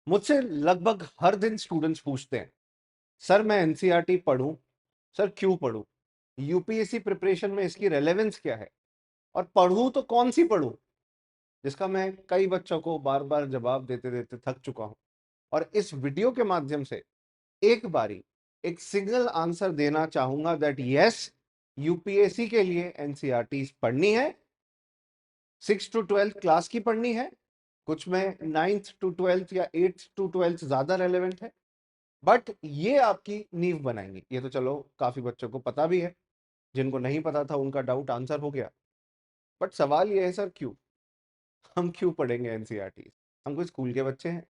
मुझसे लगभग हर दिन स्टूडेंट्स पूछते हैं, सर मैं एनसीईआरटी पढूं, सर क्यों पढूं, यूपीएससी प्रिपरेशन में इसकी रेलेवेंस क्या है, और पढूं तो कौन सी पढूं, जिसका मैं कई बच्चों को बार बार जवाब देते देते थक चुका हूं। और इस वीडियो के माध्यम से एक बारी एक सिंगल आंसर देना चाहूंगा दैट यस, यूपीएससी के लिए एनसीईआरटी पढ़नी है, 6 to 12 क्लास की पढ़नी है, कुछ में 9th to 12 या 8th to 12 ज्यादा रेलेवेंट है, बट ये आपकी नींव बनाएंगी। ये तो चलो काफी बच्चों को पता भी है, जिनको नहीं पता था उनका डाउट आंसर हो गया। बट सवाल ये है सर, क्यों हम क्यों पढ़ेंगे एनसीईआरटी? हम कोई स्कूल के बच्चे हैं?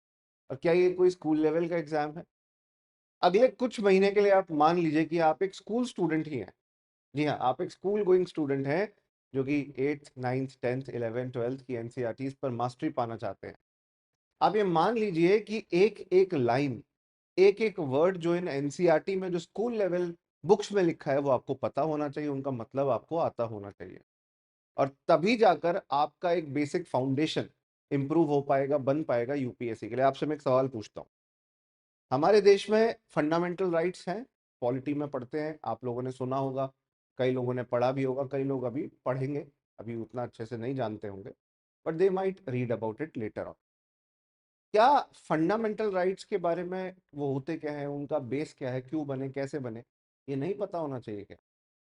और क्या ये कोई स्कूल लेवल का एग्जाम है? अगले कुछ महीने के लिए आप मान लीजिए कि आप एक स्कूल स्टूडेंट ही हैं। जी हाँ, आप एक स्कूल गोइंग स्टूडेंट हैं, जो कि 8th 9th 10th 11th 12th की एनसीईआरटी पर मास्टरी पाना चाहते हैं। आप ये मान लीजिए कि एक एक लाइन, एक एक वर्ड जो इन एनसीईआरटी में जो स्कूल लेवल बुक्स में लिखा है वो आपको पता होना चाहिए, उनका मतलब आपको आता होना चाहिए। और तभी जाकर आपका एक बेसिक फाउंडेशन इंप्रूव हो पाएगा, बन पाएगा यूपीएससी के लिए। आपसे मैं एक सवाल पूछता हूँ, हमारे देश में फंडामेंटल राइट्स हैं, पॉलिटी में पढ़ते हैं, आप लोगों ने सुना होगा, कई लोगों ने पढ़ा भी होगा, कई लोग अभी पढ़ेंगे, अभी उतना अच्छे से नहीं जानते होंगे, but they might read about it later on. क्या फंडामेंटल राइट्स के बारे में, वो होते क्या है, उनका बेस क्या है, क्यों बने, कैसे बने, ये नहीं पता होना चाहिए क्या?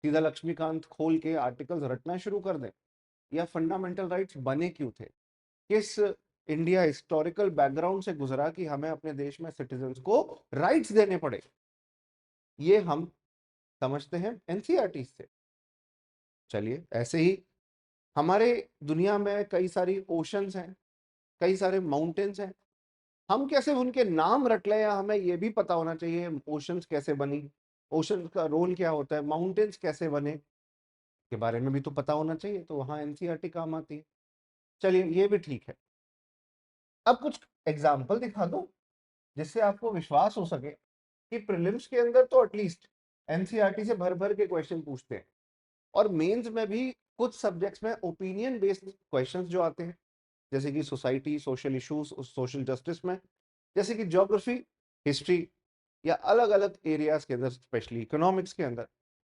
सीधा लक्ष्मीकांत खोल के आर्टिकल्स रटना शुरू कर दें? या फंडामेंटल राइट्स बने क्यों थे? किस इंडिया हिस्टोरिकल बैकग्राउंड से गुजरा कि हमें अपने देश में सिटीजन्स को राइट्स देने पड़े? ये हम समझते हैं एनसीईआरटी से। चलिए, ऐसे ही हमारे दुनिया में कई सारी ओशंस हैं, कई सारे माउंटेन्स हैं, हम कैसे उनके नाम रट लें, या हमें ये भी पता होना चाहिए ओशंस कैसे बनी, ओशंस का रोल क्या होता है, माउंटेन्स कैसे बने, के बारे में भी तो पता होना चाहिए, तो वहां एनसीईआरटी काम आती है। चलिए, ये भी ठीक है। अब कुछ एग्जाम्पल दिखा दो जिससे आपको विश्वास हो सके कि प्रीलिम्स के अंदर तो एटलीस्ट एनसीईआरटी से भर भर के क्वेश्चन पूछते हैं, और मेंस में भी कुछ सब्जेक्ट्स में ओपिनियन बेस्ड क्वेश्चंस जो आते हैं, जैसे कि society, social issues, social justice में, जैसे कि ज्योग्राफी, हिस्ट्री, या अलग अलग एरियाज के अंदर, स्पेशली इकोनॉमिक्स के अंदर,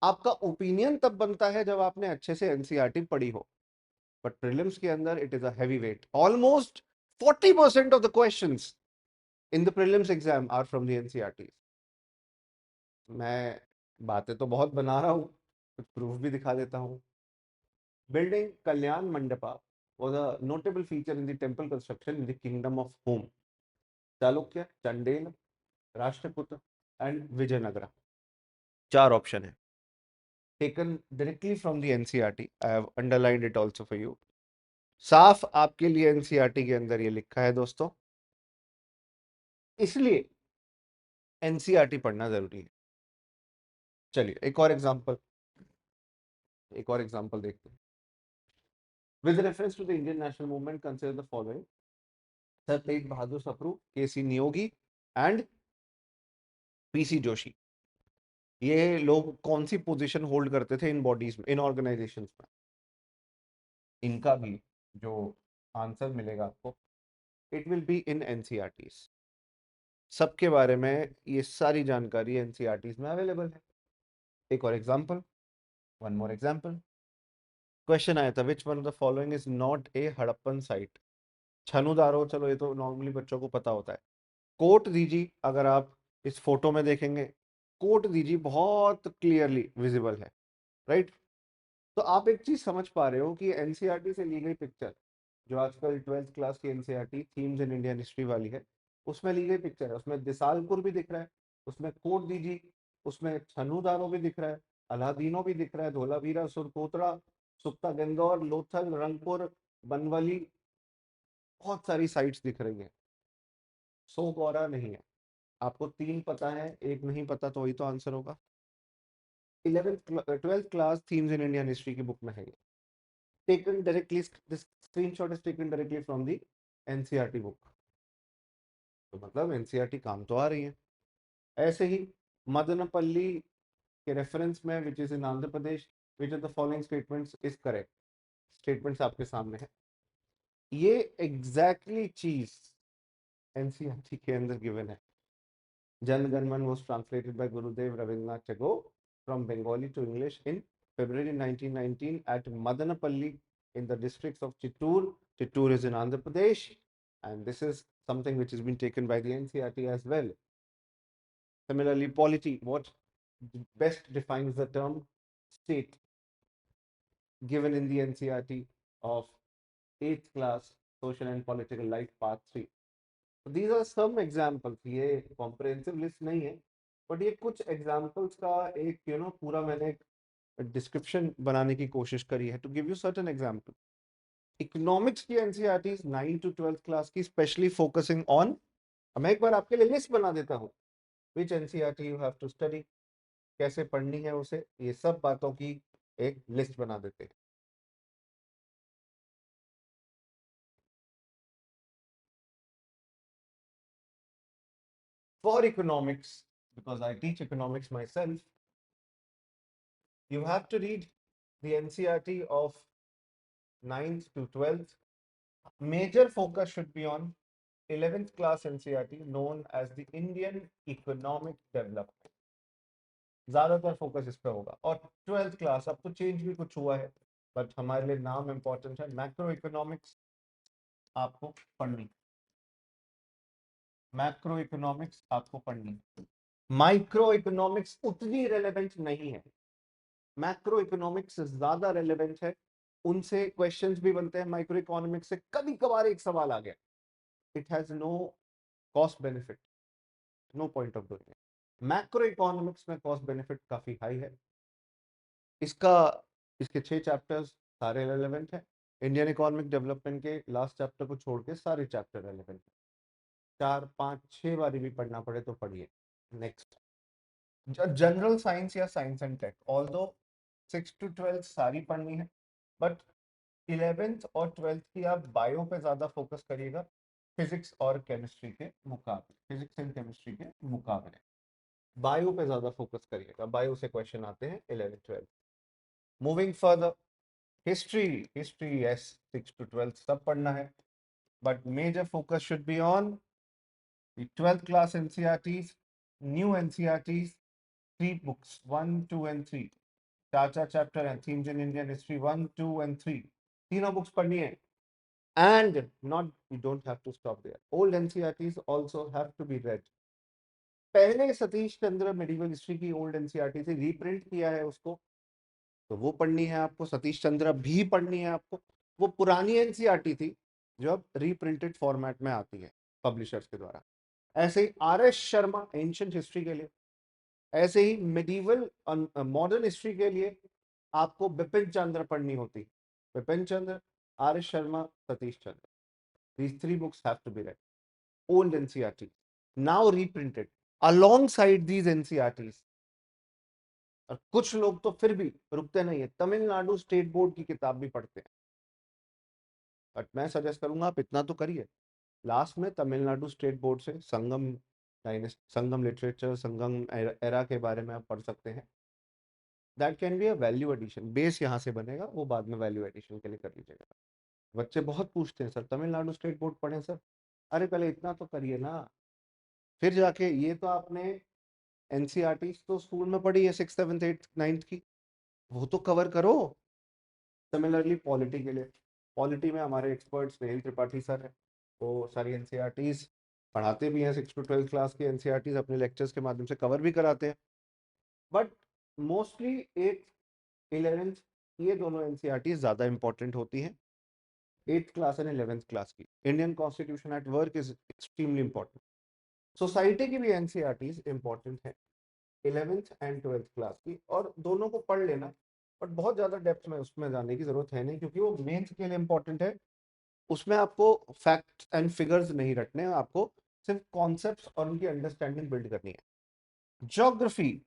आपका ओपिनियन तब बनता है जब आपने अच्छे से एनसीईआरटी पढ़ी हो। बट प्रीलिम्स के अंदर it is a heavy weight, almost 40% of the questions in the prelims exam are from the NCERT. मैं बातें तो बहुत बना रहा हूँ, कुछ प्रूफ भी दिखा देता हूँ। Building Kalyan mandapa was a notable feature in the temple construction in the kingdom of whom? Chalukya, Chandel, Rashtrakuta and Vijayanagara. चार ऑप्शन है, taken directly from the NCERT. I have underlined it also for you. साफ आपके लिए एनसीईआरटी के अंदर ये लिखा है दोस्तों, इसलिए एनसीईआरटी पढ़ना जरूरी है। चलिए एक और एग्जांपल देखते हैं। With reference to the Indian national movement consider the following: Sir Tej Bahadur Sapru, K C Neogy and P C Joshi. ये लोग कौन सी पोजीशन होल्ड करते थे इन बॉडीज में, इन ऑर्गेनाइजेशंस में? इनका भी जो आंसर मिलेगा आपको, it will be in NCERT. सबके बारे में ये सारी जानकारी एनसीईआरटी में अवेलेबल है। एक और example, one more example. Question आया था, which one of the following is not a Harappan site? Chanhudaro, चलो ये तो नॉर्मली बच्चों को पता होता है। कोट दीजिए, अगर आप इस फोटो में देखेंगे, कोट दीजिए बहुत क्लियरली विजिबल है, राइट? तो आप एक चीज समझ पा रहे हो कि एनसीईआरटी से ली गई पिक्चर, जो आजकल 12th क्लास की एनसीईआरटी थीम्स इन इंडियन हिस्ट्री वाली है, उसमें ली गई पिक्चर है। उसमें दिसालपुर भी दिख रहा है, उसमें कोट दीजी, उसमें छन्नूदारो भी दिख रहा है, अलादीनो भी दिख रहा है, धोलावीरा, सुरकोतरा, सुक्ता गंगौर, लोथल, रंगपुर, बनवली, बहुत सारी साइट्स दिख रही हैं। सो गौरा नहीं है। आपको तीन पता है, एक नहीं पता, तो वही तो आंसर होगा। 12th क्लास थीम्स इन इंडियन हिस्ट्री की बुक में है ये। Taken directly, this screenshot is taken directly from the NCERT book. तो मतलब एनसीईआरटी काम तो आ रही है। ऐसे ही मदनपल्ली के रेफरेंस में, which is in Andhra Pradesh, which of the following statements is correct? Statements आपके सामने है। ये एग्जैक्टली चीज एनसीईआरटी के अंदर गिवन है। जन गण मन was translated by Gurudev Rabindranath Tagore from Bengali to English in February 1919 at Madanapalli in the districts of Chittoor. Chittoor is in Andhra Pradesh, and this is something which has been taken by the NCERT as well. Similarly, polity, what best defines the term state, given in the NCERT of 8th class social and political life part 3. So these are some examples. ये comprehensive list नहीं है, but ये कुछ examples का एक पूरा मैंने एक डिस्क्रिप्शन बनाने की कोशिश करी है to give you certain example. Economics की एनसीईआरटी 9 to 12th क्लास की स्पेशली फोकसिंग ऑन, मैं एक बार आपके लिए लिस्ट बना देता हूँ which NCERT you have to study, कैसे पढ़नी है उसे, ये सब बातों की एक लिस्ट बना देते हैं। For economics, because I teach economics myself, you have to read the NCERT of 9th to 12th. Major focus should be on 11th class NCERT known as the Indian Economic Development, ज्यादातर focus इस पे होगा। और 12th class, अब तो change भी कुछ हुआ है, बट हमारे लिए नाम इंपॉर्टेंट है, मैक्रो इकोनॉमिक्स आपको पढ़नी, मैक्रो इकोनॉमिक्स आपको पढ़नी। माइक्रो इकोनॉमिक्स उतनी रेलेवेंट नहीं है, मैक्रो इकोनॉमिक्स ज्यादा रेलेवेंट है, उनसे क्वेश्चंस भी बनते हैं। माइक्रो इकोनॉमिक्स से कभी कभार एक सवाल आ गया, it has no cost benefit, no point of doing it. Macro economics में कॉस्ट बेनिफिट काफी हाई है। इसका इसके 6 चैप्टर्स सारे रेलेवेंट हैं। इंडियन इकोनॉमिक डेवलपमेंट के लास्ट चैप्टर को छोड़ के सारे चैप्टर रेलेवेंट हैं, 4 5 6 बारी भी पढ़ना पड़े तो पढ़िए। नेक्स्ट, जनरल साइंस या science and tech, although 6 to 12 सारी पढ़नी है, बट 11th और 12th की आप बायो पे ज्यादा फोकस करिएगा, फिजिक्स और केमिस्ट्री के मुकाबले, फिजिक्स एंड केमिस्ट्री के मुकाबले बायो पे ज्यादा फोकस करिएगा, बायो से क्वेश्चन आते हैं 11th 12th। Moving further, history, yes 6 to 12 सब पढ़ना है, but major focus should be on the 12th class NCERTs, new NCERTs, 3 books 1 2 and 3, 4 chapter हैं, themes in Indian history 1 2 and 3, तीनों बुक्स पढ़नी है। And not, you don't have to stop there, old NCERTs also have to be read। पहले Satish Chandra medieval history की old NCERT से reprint किया है उसको, तो वो पढ़नी है आपको, सतीश चंद्र भी पढ़नी है आपको। वो पुरानी एनसीईआरटी थी जो अब रीप्रिंटेड फॉर्मेट में आती है पब्लिशर्स के द्वारा। ऐसे ही RS शर्मा एंशिएंट हिस्ट्री के लिए, ऐसे ही मेडिवल मॉडर्न हिस्ट्री के लिए आपको बिपिन चंद्र पढ़नी होती, Bipin Chandra, RS Sharma, Satish Chandra, these 3 books have to be read, old NCERT now reprinted alongside these NCERTs। और कुछ लोग तो फिर भी रुकते नहीं है, तमिलनाडु स्टेट बोर्ड की किताब भी पढ़ते हैं, बट मैं सजेस्ट करूंगा आप इतना तो करिए, लास्ट में तमिलनाडु स्टेट बोर्ड से संगम संगम लिटरेचर, संगम एरा के बारे में आप पढ़ सकते हैं। That can be a value addition, base यहाँ से बनेगा, वो बाद में वैल्यू एडिशन के लिए कर लीजिएगा। बच्चे बहुत पूछते हैं सर तमिलनाडु स्टेट बोर्ड पढ़े सर, अरे पहले इतना तो करिए ना, फिर जाके ये तो आपने एनसीईआरटी तो स्कूल में पढ़ी है 6th 7th 8th 9th की, वो तो कवर करो। सिमिलरली पॉलिटी के लिए, पॉलिटी में हमारे एक्सपर्ट्स नेहिल त्रिपाठी सर है, वो सारी एनसीईआरटीज पढ़ाते भी हैं, 6 to 12 क्लास की एनसीईआरटीज अपने लेक्चर्स के माध्यम से कवर भी कराते हैं। बट मोस्टली 8th 11th ये दोनों एनसीईआरटीज ज़्यादा इंपॉर्टेंट होती हैं। 8th class and 11th class की Indian constitution at work is extremely important. Society की भी एनसीईआरटीज इंपॉर्टेंट है 11th एंड 12th क्लास की, और दोनों को पढ़ लेना, बट बहुत ज़्यादा डेप्थ में उसमें जाने की ज़रूरत है नहीं, क्योंकि वो मेंस के लिए इंपॉर्टेंट है। उसमें आपको फैक्ट्स एंड फिगर्स नहीं रटने हैं, आपको सिर्फ कॉन्सेप्ट्स और उनकी अंडरस्टैंडिंग बिल्ड करनी है। ज्योग्राफी,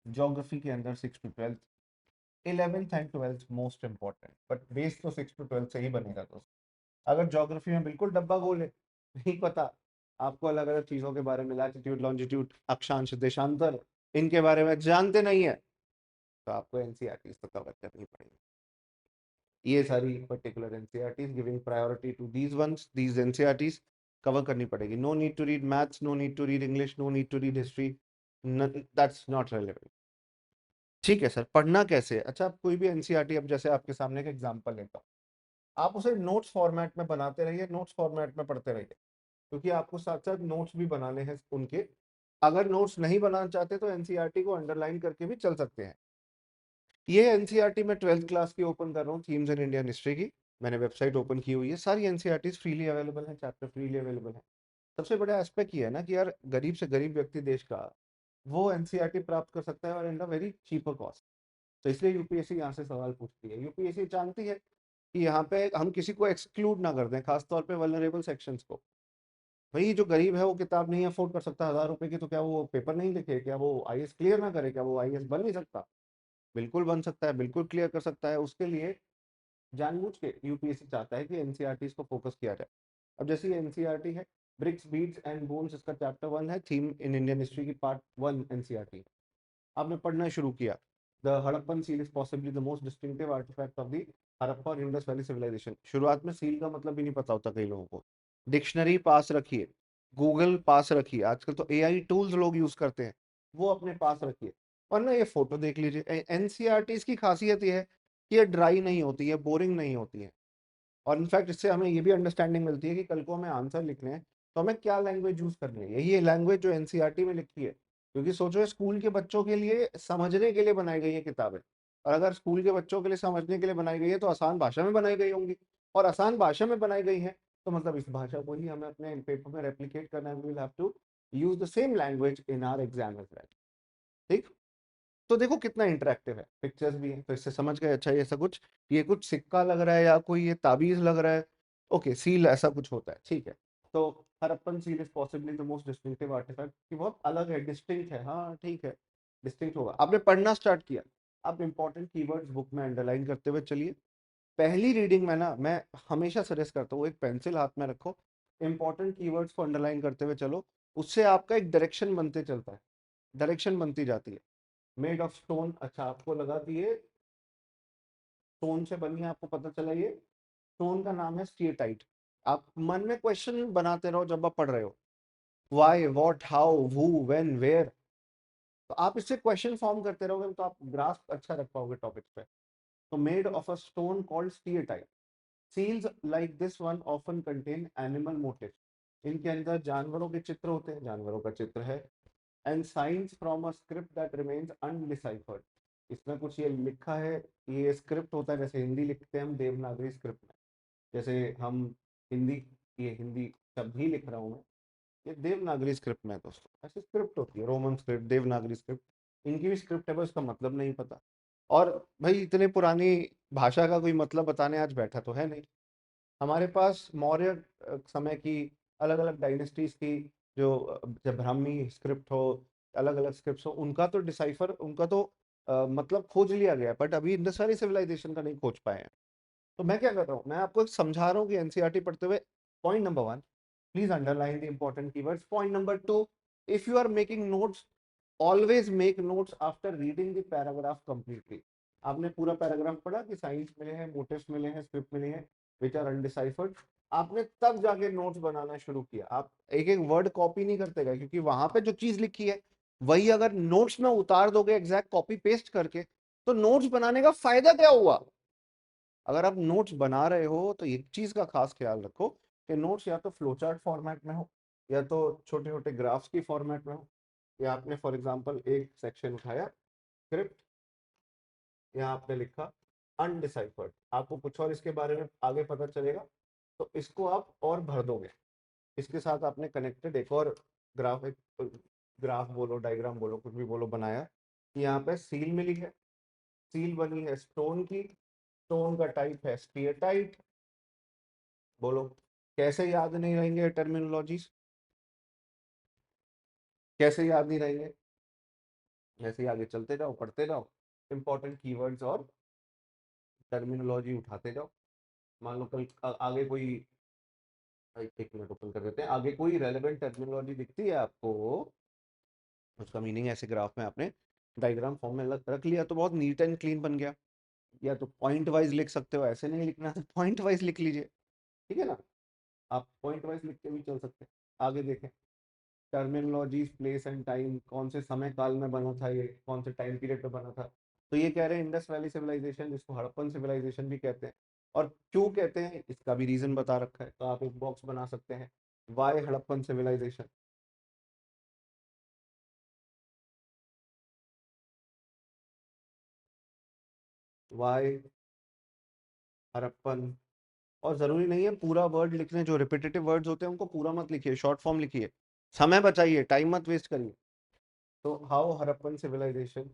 ज्योग्राफी के अंदर 6 to 12th, 11th and 12th most important, but base तो 6 to 12th से ही बनेगा। दोस्तों अगर ज्योग्राफी में बिल्कुल डब्बा गोल है, नहीं पता आपको अलग अलग चीज़ों के बारे में, लैटिट्यूड लॉन्जिट्यूड अक्षांश देशांतर, इनके बारे में जानते नहीं है, तो आपको एनसीईआरटी तो कवर करनी पड़ेगी। ये सारी particular NCERTs giving priority to these ones, these NCERTs cover करनी पड़ेगी। No need to read maths, no need to read English, no need to read history, that's not relevant. ठीक है सर, पढ़ना कैसे है? अच्छा, आप कोई भी एनसीईआरटी, अब जैसे आपके सामने एक एग्जांपल लेता हूँ, आप उसे नोट्स फॉर्मेट में बनाते रहिए, नोट्स फॉर्मेट में पढ़ते रहिए, क्योंकि आपको साथ साथ नोट्स भी बनाने हैं उनके। अगर नोट्स नहीं बनाना चाहते तो एनसीईआरटी को अंडरलाइन करके भी चल सकते हैं। ये एनसीईआरटी मैं 12th क्लास की ओपन कर रहा हूँ, थीम्स इन इंडियन हिस्ट्री की। मैंने वेबसाइट ओपन की हुई है, सारी एनसीईआरटी फ्रीली अवेलेबल है, चैप्टर फ्रीली अवेलेबल है। सबसे बड़ा एस्पेक्ट ये है ना कि यार गरीब से गरीब व्यक्ति देश का, वो एनसीईआरटी प्राप्त कर सकता है और इन अ वेरी चीपर कॉस्ट। तो इसलिए यूपीएससी यहाँ से सवाल पूछती है। यूपीएससी जानती है कि यहाँ पे हम किसी को एक्सक्लूड ना कर दें, खासतौर पे वल्नरेबल सेक्शंस को। भाई जो गरीब है वो किताब नहीं अफोर्ड कर सकता 1000 रुपए की, तो क्या वो पेपर नहीं लिखे? क्या वो आईएएस क्लियर ना करे? क्या वो आईएएस बन नहीं सकता? बिल्कुल बन सकता है, बिल्कुल क्लियर कर सकता है। उसके लिए जानबूझ के यूपीएससी चाहता है कि एनसीईआरटी को फोकस किया जाए। अब जैसे ये एनसीईआरटी है, ब्रिक्स बीट्स एंड बोन्स, इसका चैप्टर 1 है, थीम इन इंडियन हिस्ट्री की पार्ट 1 एनसीईआरटी। आपने पढ़ना शुरू किया, the Harappan seal is possibly the most distinctive artefact of the Harappa और इंडस वैली सिविलाइजेशन। शुरुआत में सील का मतलब भी नहीं पता होता कई लोगों को। डिक्शनरी पास रखिए, गूगल पास रखिए, आजकल तो एआई टूल्स लोग यूज करते हैं, वो अपने पास रखिए। और ना ये फोटो देख लीजिए, एनसीईआरटी की खासियत ये है कि ये ड्राई नहीं होती है, बोरिंग नहीं होती है। और इनफैक्ट इससे हमें ये भी अंडरस्टैंडिंग मिलती है कि कल को हमें आंसर लिखने हैं तो हमें क्या लैंग्वेज यूज करनी है। यही लैंग्वेज जो एनसीईआरटी में लिखी है, क्योंकि सोचो स्कूल के बच्चों के लिए समझने के लिए बनाई गई है किताबें, और अगर स्कूल के बच्चों के लिए समझने के लिए बनाई गई है तो आसान भाषा में बनाई गई होंगी, और आसान भाषा में बनाई गई है तो मतलब इस भाषा को ही हमें अपने पेपर में रेप्लिकेट करना है। We will have to use the same language in our exam as well. ठीक। तो देखो कितना इंटरेक्टिव है, पिक्चर्स भी है, तो इससे समझ गए अच्छा ये ऐसा कुछ, ये कुछ सिक्का लग रहा है या कोई ये ताबीज लग रहा है। ओके, सील ऐसा कुछ होता है, ठीक है। तो Harappan seal is possibly the most distinctive artefact, कि बहुत अलग है, डिस्टिंक्ट है, हाँ ठीक है, डिस्टिंक्ट होगा। आपने पढ़ना स्टार्ट किया, आप इंपॉर्टेंट कीवर्ड्स बुक में अंडरलाइन करते हुए चलिए। पहली रीडिंग में ना मैं हमेशा सजेस्ट करता हूँ, एक पेंसिल हाथ में रखो, इंपॉर्टेंट कीवर्ड्स को अंडरलाइन करते हुए चलो। उससे आपका एक डायरेक्शन बनते चलता है, डायरेक्शन बनती जाती है। मेड ऑफ स्टोन, अच्छा आपको लगा कि ये स्टोन से बनी है, आपको पता चला ये स्टोन का नाम है स्टीएटाइट। आप मन में क्वेश्चन बनाते रहो जब आप पढ़ रहे हो, why, what, how, who, when, where. तो आप इससे क्वेश्चन फॉर्म करते रहोगे तो आप ग्रास्प अच्छा रख पाओगे टॉपिक पे। तो made of a stone called steatite, seals like this one often contain animal motif. इनके अंदर जानवरों के चित्र होते हैं, जानवरों का चित्र है। And science from a script that remains undeciphered, इसमें कुछ ये लिखा है, ये स्क्रिप्ट होता है जैसे हिंदी लिखते हैं हम देवनागरी स्क्रिप्ट में, जैसे हम हिंदी, ये हिंदी शब्द ही लिख रहा हूँ मैं, ये देवनागरी स्क्रिप्ट में है दोस्तों। ऐसी स्क्रिप्ट होती है, रोमन स्क्रिप्ट, देवनागरी स्क्रिप्ट, इनकी भी स्क्रिप्ट है, पर इसका मतलब नहीं पता। और भाई इतने पुरानी भाषा का कोई मतलब बताने आज बैठा तो है नहीं। हमारे पास मौर्य समय की अलग अलग डायनेस्टीज की जो जब ब्राह्मी स्क्रिप्ट हो, अलग अलग स्क्रिप्ट हो, उनका तो डिसाइफर, उनका तो मतलब खोज लिया गया, बट अभी इंडस वैली सिविलाइजेशन का नहीं खोज पाए हैं। तो मैं क्या कर रहा हूँ, मैं आपको समझा रहा हूँ कि एनसीईआरटी पढ़ते हुए, point number 1, please underline the important keywords. Point number 2, if you are making notes, always make notes after reading the paragraph completely. आपने पूरा पैराग्राफ पढ़ा कि साइंस मिले हैं, मोटिव्स मिले हैं, स्क्रिप्ट मिले हैं, विच आर अनडिसाइफर्ड, आपने तब जाके नोट्स बनाना शुरू किया। आप एक एक वर्ड कॉपी नहीं करते गए, क्योंकि वहां पे जो चीज लिखी है वही अगर नोट्स में उतार दोगे एग्जैक्ट कॉपी पेस्ट करके, तो नोट्स बनाने का फायदा क्या हुआ? अगर आप नोट्स बना रहे हो तो एक चीज का खास ख्याल रखो कि नोट्स या तो फ्लोचार्ट फॉर्मेट में हो, या तो छोटे छोटे ग्राफ्स की फॉर्मेट में हो, या आपने फॉर एग्जांपल एक सेक्शन उठाया स्क्रिप्ट, यहाँ आपने लिखा अनडिसाइफर्ड, आपको कुछ और इसके बारे में आगे पता चलेगा, तो इसको आप और भर दोगे। इसके साथ आपने कनेक्टेड एक और ग्राफ, एक ग्राफ बोलो, डायग्राम बोलो, कुछ भी बोलो, बनाया कि यहाँ पे सील मिली है, सील बनी है स्टोन की, स्टोन का टाइप है स्टीएटाइट। बोलो कैसे याद नहीं रहेंगे टर्मिनोलॉजीज, कैसे याद नहीं रहेंगे? ऐसे ही आगे चलते जाओ, पढ़ते जाओ, इंपॉर्टेंट कीवर्ड्स और टर्मिनोलॉजी उठाते जाओ। मान लो कल आगे कोई, एक मिनट ओपन कर देते हैं, आगे कोई रेलेवेंट टर्मिनोलॉजी दिखती है आपको, उसका मीनिंग ऐसे ग्राफ में आपने डायग्राम फॉर्म में रख लिया तो बहुत नीट एंड क्लीन बन गया। या तो पॉइंट वाइज लिख सकते हो, ऐसे नहीं लिखना तो पॉइंट वाइज लिख लीजिए, ठीक है ना। आप पॉइंट वाइज लिख के भी चल सकते हैं। आगे देखें, टर्मिनोलॉजीज, प्लेस एंड टाइम, कौन से समय काल में बना था ये, कौन से टाइम पीरियड में बना था। तो ये कह रहे हैं इंडस वैली सिविलाइजेशन, जिसको हड़प्पन सिविलाइजेशन भी कहते हैं। और क्यों कहते हैं इसका भी रीजन बता रखा है, तो आप एक बॉक्स बना सकते हैं, why Harappan civilisation. Why Harappan. और जरूरी नहीं है पूरा वर्ड लिखने, जो रिपीटेटिव वर्ड्स होते हैं उनको पूरा मत लिखिए, शॉर्ट फॉर्म लिखिए, समय बचाइए, टाइम मत वेस्ट करिए। तो how Harappan civilisation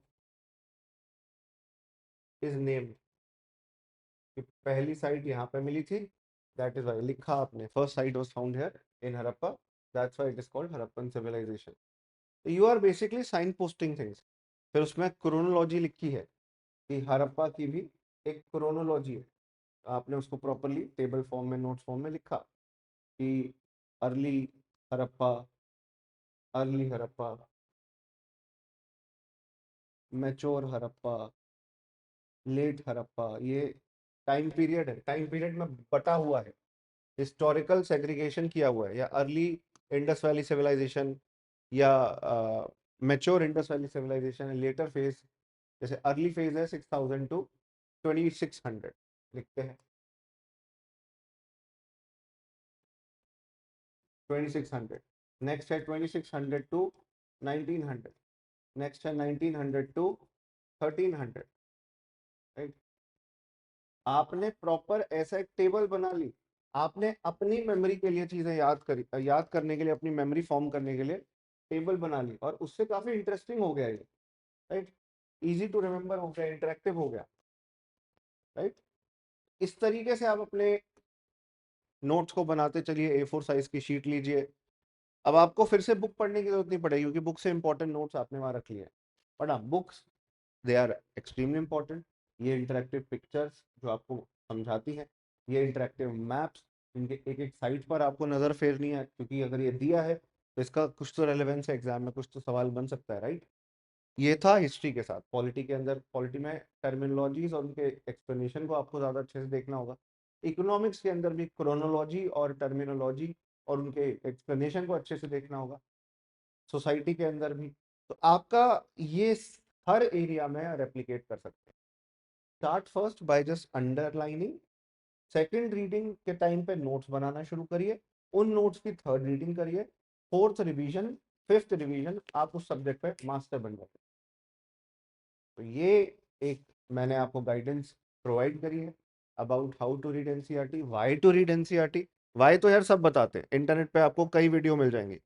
is named, पहली साइट यहाँ पे मिली थी, दैट इज वाई लिखा आपने, first site was found here in Harappa, that's why it is called Harappan civilisation. You are basically sign posting things. फिर उसमें क्रोनोलॉजी लिखी है कि हड़प्पा की भी एक क्रोनोलॉजी है, आपने उसको प्रॉपरली टेबल फॉर्म में, नोट्स फॉर्म में लिखा कि early Harappa, early Harappa, mature Harappa, late Harappa, ये टाइम पीरियड है, टाइम पीरियड में बटा हुआ है, हिस्टोरिकल सेग्रीगेशन किया हुआ है, या अर्ली इंडस वैली सिविलाइजेशन, या mature Indus valley civilisation, later phase, जैसे अर्ली फेज है 6000 टू 2600 लिखते हैं, 2600। नेक्स्ट है 2600 टू 1900, नेक्स्ट है 1900 टू 1300, राइट। आपने प्रॉपर ऐसा एक टेबल बना ली, आपने अपनी मेमोरी के लिए चीजें याद करी, याद करने के लिए, अपनी मेमोरी फॉर्म करने के लिए टेबल बना ली, और उससे काफी इंटरेस्टिंग हो गया ये, राइट। इजी टू रिमेम्बर हो गया, इंटरेक्टिव हो गया, राइट। इस तरीके से आप अपने नोट्स को बनाते चलिए, A4 साइज की शीट लीजिए। अब आपको फिर से बुक पढ़ने की जरूरत नहीं पड़ेगी, क्योंकि बुक से इंपॉर्टेंट नोट्स आपने वहां रख लिए हैं। बट हाँ, books, they are extremely important. ये इंटरेक्टिव पिक्चर्स जो आपको समझाती हैं, ये इंटरेक्टिव मैप्स, इनके एक एक साइट पर आपको नज़र फेरनी है, क्योंकि अगर ये दिया है तो इसका कुछ तो रेलेवेंस है, एग्जाम में कुछ तो सवाल बन सकता है, राइट। ये था हिस्ट्री के साथ। पॉलिटी के अंदर, पॉलिटी में टर्मिनोलॉजीज और उनके एक्सप्लेनेशन को आपको ज़्यादा अच्छे से देखना होगा। इकोनॉमिक्स के अंदर भी क्रोनोलॉजी और टर्मिनोलॉजी और उनके एक्सप्लेनेशन को अच्छे से देखना होगा, सोसाइटी के अंदर भी। तो आपका ये हर एरिया में रेप्लिकेट कर सकते हैं। Start first by just underlining, second reading के टाइम पे नोट्स बनाना शुरू करिए, उन नोट्स की थर्ड रीडिंग करिए, फोर्थ रिवीजन, फिफ्थ रिवीजन, आप उस सब्जेक्ट पे मास्टर बन जाते। तो ये एक मैंने आपको गाइडेंस प्रोवाइड करी है about how to read NCERT, why to read NCERT. Why तो यार सब बताते हैं, इंटरनेट पे आपको कई वीडियो मिल जाएंगी।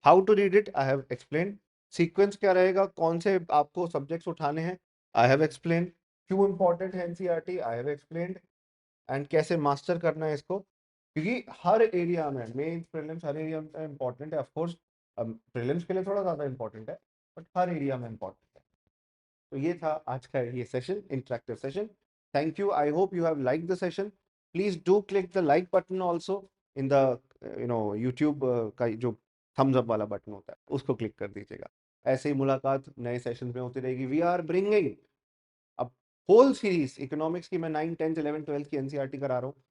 How to read it I have explain, sequence क्या रहेगा, कौन से आपको सब्जेक्ट्स उठाने हैं, आई हैव एक्सप्लेन, क्यों इंपॉर्टेंट है NCERT, I have explained, and कैसे मास्टर करना है इसको, क्योंकि हर एरिया में, मेंस प्रीलिम्स हर एरिया में इंपॉर्टेंट है, ऑफ कोर्स प्रीलिम्स के लिए थोड़ा ज्यादा इंपॉर्टेंट है, बट हर एरिया में इंपॉर्टेंट है। तो ये था आज का ये session, interactive session. Thank you, I hope you have like the session. Please do click the like button also in the YouTube का जो थम्स अप वाला बटन होता है, उसको क्लिक कर दीजिएगा। ऐसे ही मुलाकात नए सेशन में होती रहेगी। वी आर ब्रिंगिंग अब होल सीरीज इकोनॉमिक्स की, मैं 9, 10, 11, 12 की एनसीईआरटी करा रहा हूँ।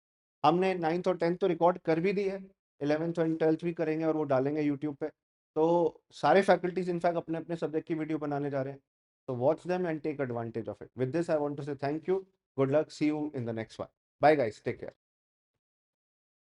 हमने 9th और 10th तो रिकॉर्ड कर भी दी है, 11th और 12th भी करेंगे, और वो डालेंगे यूट्यूब पे। तो सारे फैकल्टीज इनफैक्ट अपने अपने सब्जेक्ट की वीडियो बनाने जा रहे हैं, तो watch them and take advantage of it. With this I want to say thank you, good luck, see you in the next one, bye guys, take care.